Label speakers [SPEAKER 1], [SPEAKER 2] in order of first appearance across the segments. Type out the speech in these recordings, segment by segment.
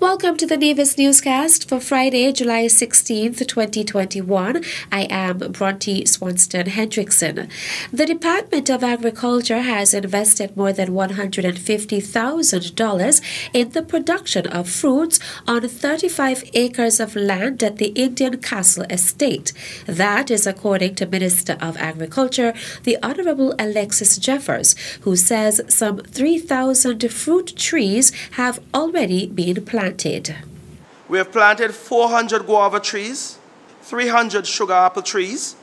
[SPEAKER 1] Welcome to the Nevis newscast for Friday, July 16th, 2021. I am Bronte Swanston Hendrickson. The Department of Agriculture has invested more than $150,000 in the production of fruits on 35 acres of land at the Indian Castle Estate. That is according to Minister of Agriculture, the Honorable Alexis Jeffers, who says some 3,000 fruit trees have already been planted.
[SPEAKER 2] We have planted 400 guava trees, 300 sugar apple trees,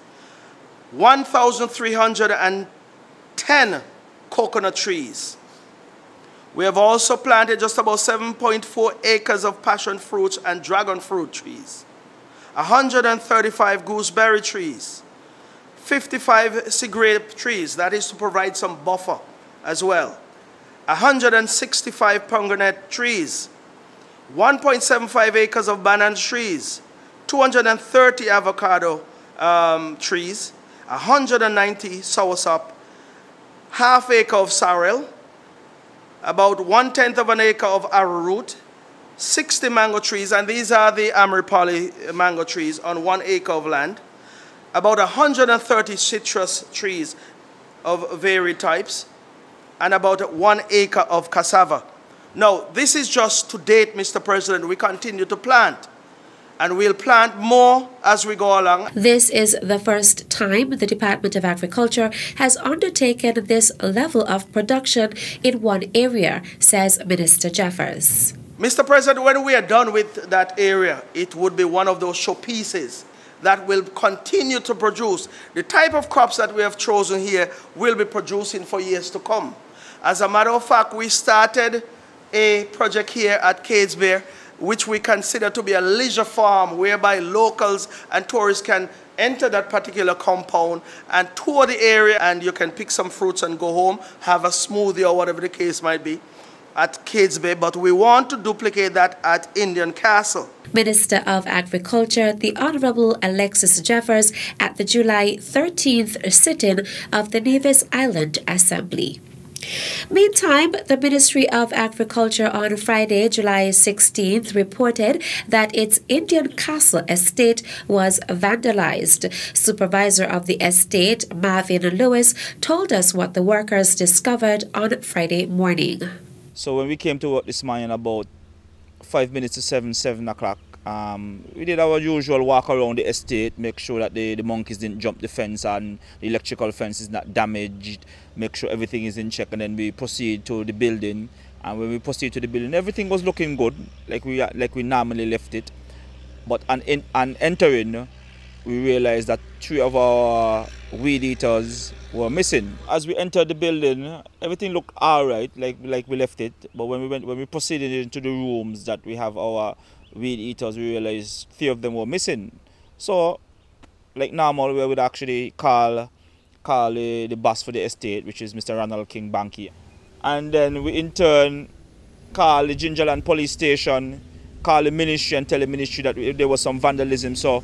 [SPEAKER 2] 1,310 coconut trees. We have also planted just about 7.4 acres of passion fruits and dragon fruit trees, 135 gooseberry trees, 55 sea grape trees, that is to provide some buffer as well, 165 pomegranate trees, 1.75 acres of banana trees, 230 avocado trees, 190 soursop, half acre of sorrel, about 1/10 of an acre of arrowroot, 60 mango trees, and these are the Amrapali mango trees on 1 acre of land, about 130 citrus trees of varied types, and about 1 acre of cassava. Now, this is just to date, Mr. President. We continue to plant, and we'll plant more as we go along.
[SPEAKER 1] This is the first time the Department of Agriculture has undertaken this level of production in one area, says Minister Jeffers.
[SPEAKER 2] Mr. President, when we are done with that area, it would be one of those showpieces that will continue to produce. The type of crops that we have chosen here will be producing for years to come. As a matter of fact, we started a project here at Cadesbear, which we consider to be a leisure farm whereby locals and tourists can enter that particular compound and tour the area, and you can pick some fruits and go home, have a smoothie or whatever the case might be at Cadesbear. But we want to duplicate that at Indian Castle.
[SPEAKER 1] Minister of Agriculture, the Honorable Alexis Jeffers, at the July 13th sitting of the Nevis Island Assembly. Meantime, the Ministry of Agriculture on Friday, July 16th, reported that its Indian Castle estate was vandalized. Supervisor of the estate, Marvin Lewis, told us what the workers discovered on Friday morning.
[SPEAKER 3] So when we came to work this morning about 5 minutes to 7 o'clock, we did our usual walk around the estate, make sure that the monkeys didn't jump the fence and the electrical fence is not damaged, make sure everything is in check, and then we proceed to the building. And when we proceed to the building, everything was looking good, like we normally left it. But on entering, we realized that 3 of our weed eaters were missing. As we entered the building, everything looked all right, like we left it. But when we proceeded into the rooms that we have our weed eaters, we realized 3 of them were missing. So, like normal, we would actually call the boss for the estate, which is Mr. Ronald King Banky. And then we in turn call the Gingerland police station, call the ministry and tell the ministry that there was some vandalism. So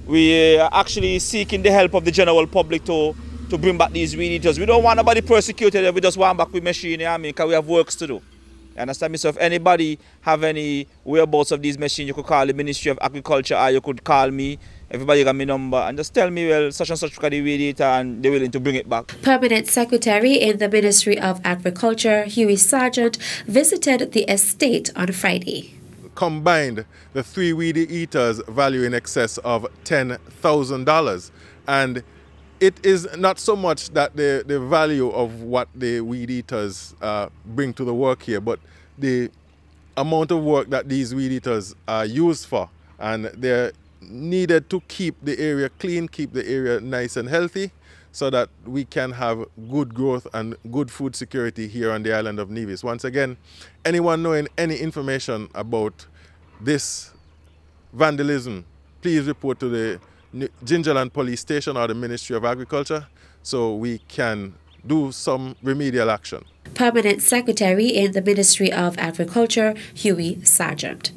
[SPEAKER 3] we are actually seeking the help of the general public to bring back these weed eaters. We don't want nobody persecuted, we just want back with machine, you know what I mean, because we have works to do. You understand me? So if anybody have any whereabouts of these machines, you could call the Ministry of Agriculture, or you could call me. Everybody got my number and just tell me, well, such and such got the weed eater, and they're willing to bring it back.
[SPEAKER 1] Permanent Secretary in the Ministry of Agriculture, Huey Sargent, visited the estate on Friday.
[SPEAKER 4] Combined, the 3 weed eaters value in excess of $10,000. And it is not so much that the value of what the weed eaters bring to the work here, but the amount of work that these weed eaters are used for. And they're needed to keep the area clean, keep the area nice and healthy, so that we can have good growth and good food security here on the island of Nevis. Once again, anyone knowing any information about this vandalism, please report to the Gingerland Police Station or the Ministry of Agriculture so we can do some remedial action.
[SPEAKER 1] Permanent Secretary in the Ministry of Agriculture, Huey Sargent.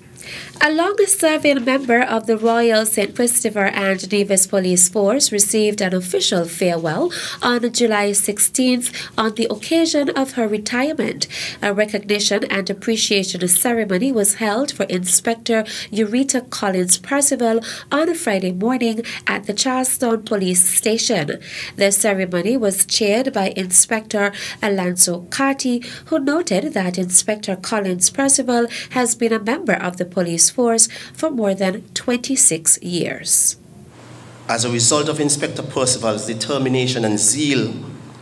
[SPEAKER 1] A long-serving member of the Royal St. Christopher and Nevis Police Force received an official farewell on July 16th on the occasion of her retirement. A recognition and appreciation ceremony was held for Inspector Eureka Collins Percival on a Friday morning at the Charlestown Police Station. The ceremony was chaired by Inspector Alonso Carty, who noted that Inspector Collins Percival has been a member of the police force for more than 26 years.
[SPEAKER 5] As a result of Inspector Percival's determination and zeal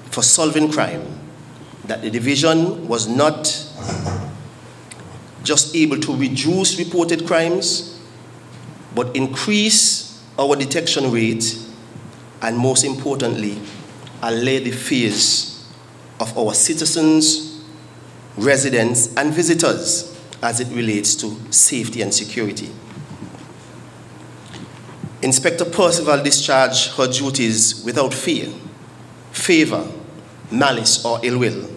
[SPEAKER 5] for solving crime, that the division was not just able to reduce reported crimes, but increase our detection rate, and most importantly, allay the fears of our citizens, residents, and visitors as it relates to safety and security. Inspector Percival discharged her duties without fear, favor, malice, or ill will.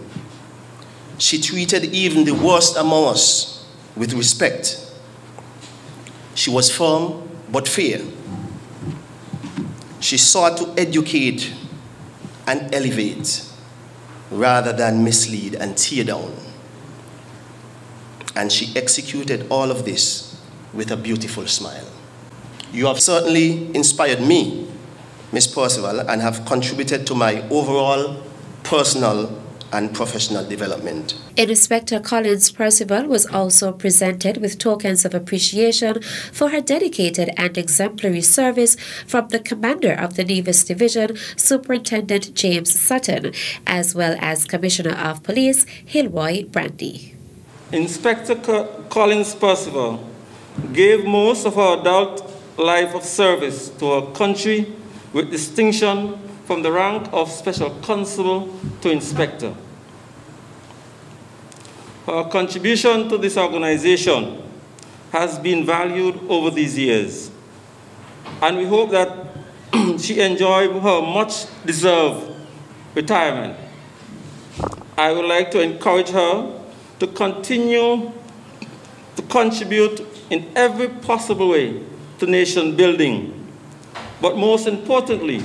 [SPEAKER 5] She treated even the worst among us with respect. She was firm but fair. She sought to educate and elevate rather than mislead and tear down. And she executed all of this with a beautiful smile. You have certainly inspired me, Ms. Percival, and have contributed to my overall personal and professional development.
[SPEAKER 1] Inspector Collins Percival was also presented with tokens of appreciation for her dedicated and exemplary service from the commander of the Nevis Division, Superintendent James Sutton, as well as Commissioner of Police Hilroy Brandy.
[SPEAKER 6] Inspector Collins Percival gave most of her adult life of service to our country with distinction from the rank of Special Constable to Inspector. Her contribution to this organization has been valued over these years, and we hope that she enjoyed her much-deserved retirement. I would like to encourage her to continue to contribute in every possible way to nation building, but most importantly,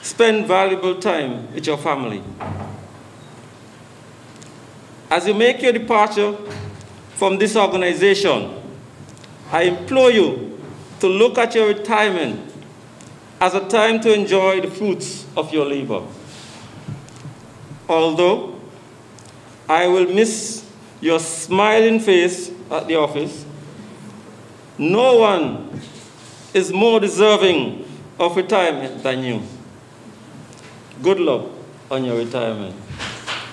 [SPEAKER 6] spend valuable time with your family. As you make your departure from this organization, I implore you to look at your retirement as a time to enjoy the fruits of your labor. Although I will miss your smiling face at the office, no one is more deserving of retirement than you. Good luck on your retirement.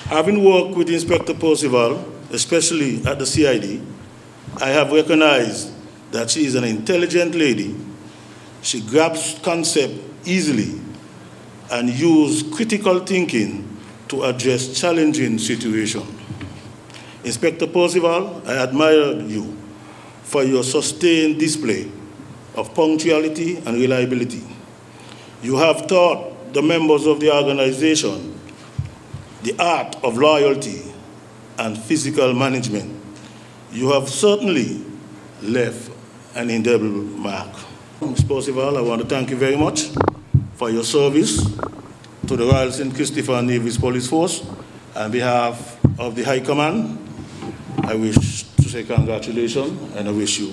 [SPEAKER 7] Having worked with Inspector Percival, especially at the CID, I have recognized that she is an intelligent lady. She grabs concepts easily and uses critical thinking to address challenging situations. Inspector Percival, I admire you for your sustained display of punctuality and reliability. You have taught the members of the organization the art of loyalty and physical management. You have certainly left an indelible mark. Ms. Percival, I want to thank you very much for your service to the Royal St. Christopher and Nevis Police Force. On behalf of the High Command, I wish to say congratulations and I wish you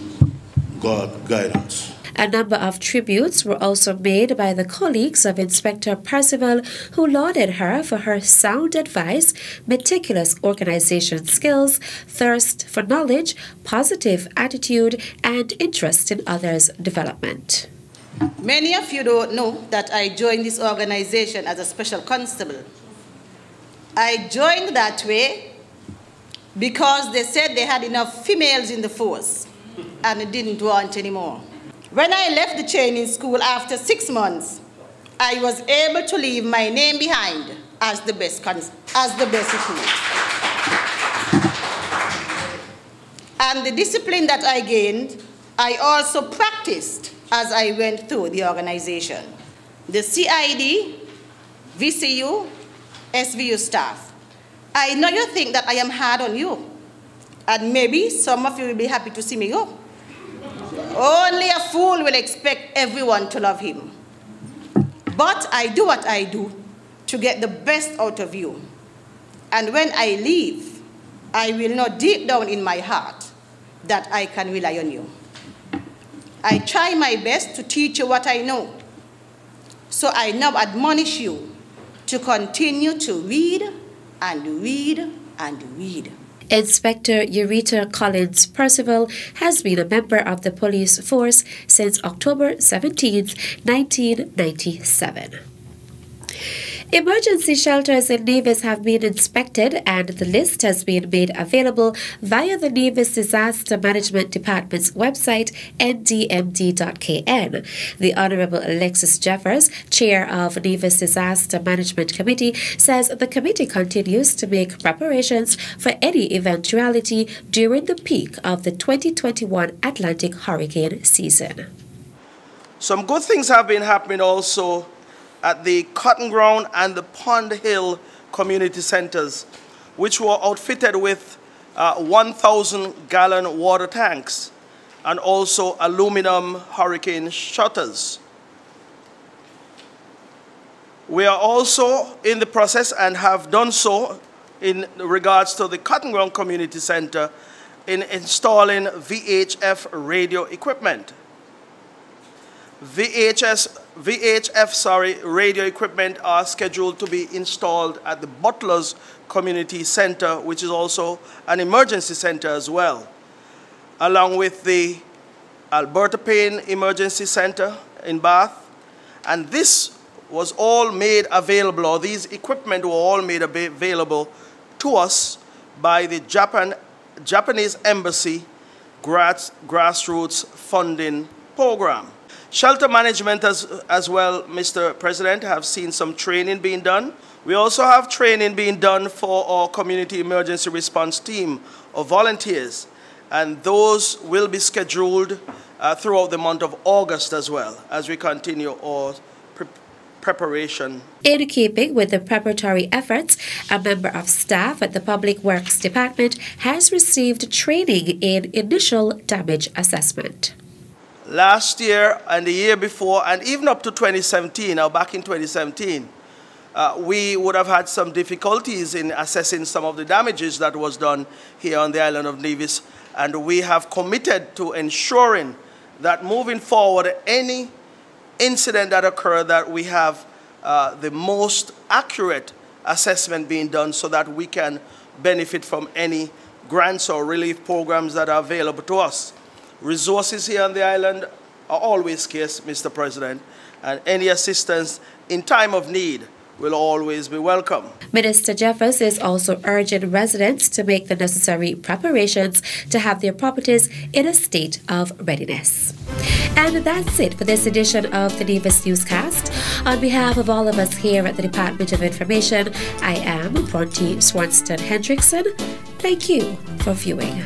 [SPEAKER 7] God guidance.
[SPEAKER 1] A number of tributes were also made by the colleagues of Inspector Percival, who lauded her for her sound advice, meticulous organization skills, thirst for knowledge, positive attitude, and interest in others' development.
[SPEAKER 8] Many of you don't know that I joined this organization as a special constable. I joined that way because they said they had enough females in the force and they didn't want any more. When I left the training school after 6 months, I was able to leave my name behind as the best recruit. And the discipline that I gained, I also practiced as I went through the organization. The CID, VCU, SVU staff, I know you think that I am hard on you, And maybe some of you will be happy to see me go. Only a fool will expect everyone to love him. But I do what I do to get the best out of you. And when I leave, I will know deep down in my heart that I can rely on you. I try my best to teach you what I know. So I now admonish you to continue to read and read and read.
[SPEAKER 1] Inspector Eureka Collins Percival has been a member of the police force since October 17, 1997. Emergency shelters in Nevis have been inspected, and the list has been made available via the Nevis Disaster Management Department's website, ndmd.kn. The Honourable Alexis Jeffers, Chair of Nevis Disaster Management Committee, says the committee continues to make preparations for any eventuality during the peak of the 2021 Atlantic hurricane season.
[SPEAKER 2] Some good things have been happening also at the Cotton Ground and the Pond Hill community centers, which were outfitted with 1,000-gallon water tanks and also aluminum hurricane shutters. We are also in the process and have done so in regards to the Cotton Ground Community Center in installing VHF radio equipment. VHF radio equipment are scheduled to be installed at the Butlers Community Center, which is also an emergency center as well, along with the Alberta Payne Emergency Center in Bath. And this was all made available, or these equipment were all made available to us by the Japanese Embassy grassroots funding program. Shelter management as well, Mr. President, have seen some training being done. We also have training being done for our community emergency response team of volunteers, and those will be scheduled throughout the month of August as well, as we continue our preparation.
[SPEAKER 1] In keeping with the preparatory efforts, a member of staff at the Public Works Department has received training in initial damage assessment.
[SPEAKER 2] Last year and the year before, and even up to 2017, now back in 2017, we would have had some difficulties in assessing some of the damages that was done here on the island of Nevis, and we have committed to ensuring that moving forward, any incident that occurred, that we have the most accurate assessment being done so that we can benefit from any grants or relief programs that are available to us. Resources here on the island are always scarce, Mr. President, and any assistance in time of need will always be welcome.
[SPEAKER 1] Minister Jeffers is also urging residents to make the necessary preparations to have their properties in a state of readiness. And that's it for this edition of the Nevis Newscast. On behalf of all of us here at the Department of Information, I am Bronte Swanston Hendrickson. Thank you for viewing.